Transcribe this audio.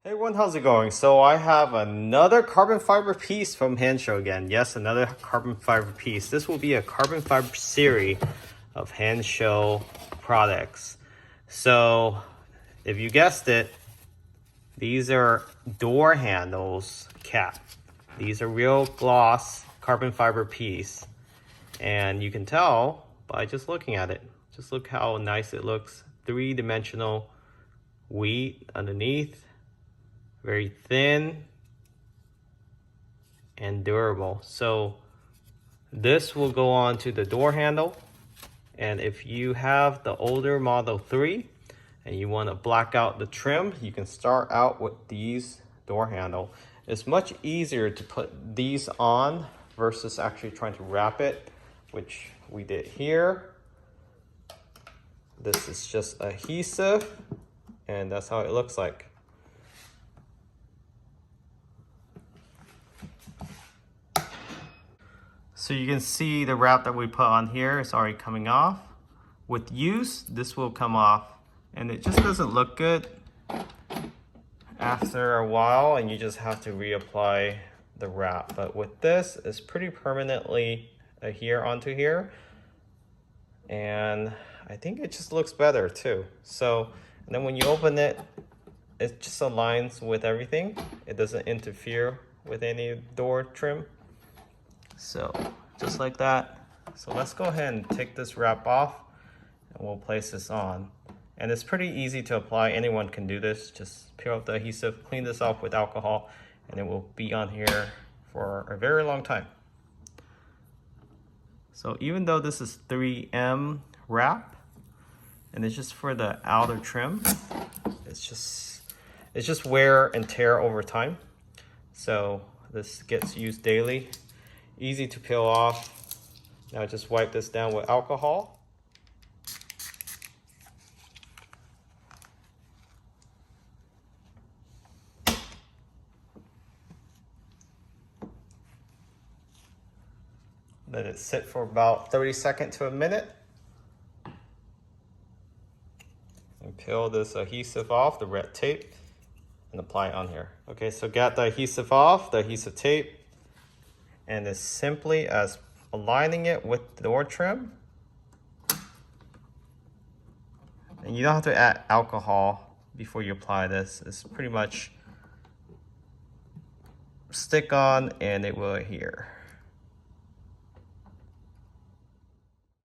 Hey everyone, how's it going? So I have another carbon fiber piece from Hansho again. Yes, another carbon fiber piece. This will be a carbon fiber series of Hansho products. So if you guessed it, these are door handles cap. These are real gloss carbon fiber piece. And you can tell by just looking at it. Just look how nice it looks. Three-dimensional wheat underneath. Very thin and durable. So this will go on to the door handle. And if you have the older Model 3 and you want to black out the trim, you can start out with these door handle. It's much easier to put these on versus actually trying to wrap it, which we did here. This is just adhesive, and that's how it looks like. So you can see the wrap that we put on here is already coming off. With use, this will come off, and it just doesn't look good after a while, and you just have to reapply the wrap. But with this, it's pretty permanently adhere onto here, and I think it just looks better too. So, and then when you open it, it just aligns with everything. It doesn't interfere with any door trim. So just like that. So let's go ahead and take this wrap off and we'll place this on. And it's pretty easy to apply. Anyone can do this. Just peel off the adhesive, clean this off with alcohol, and it will be on here for a very long time. So even though this is 3M wrap and it's just for the outer trim, it's just wear and tear over time. So this gets used daily. Easy to peel off. Now just wipe this down with alcohol. Let it sit for about 30 seconds to a minute. And peel this adhesive off, the red tape, and apply it on here. Okay, so got the adhesive off, the adhesive tape, and as simply as aligning it with the door trim. And you don't have to add alcohol before you apply this. It's pretty much stick on and it will adhere.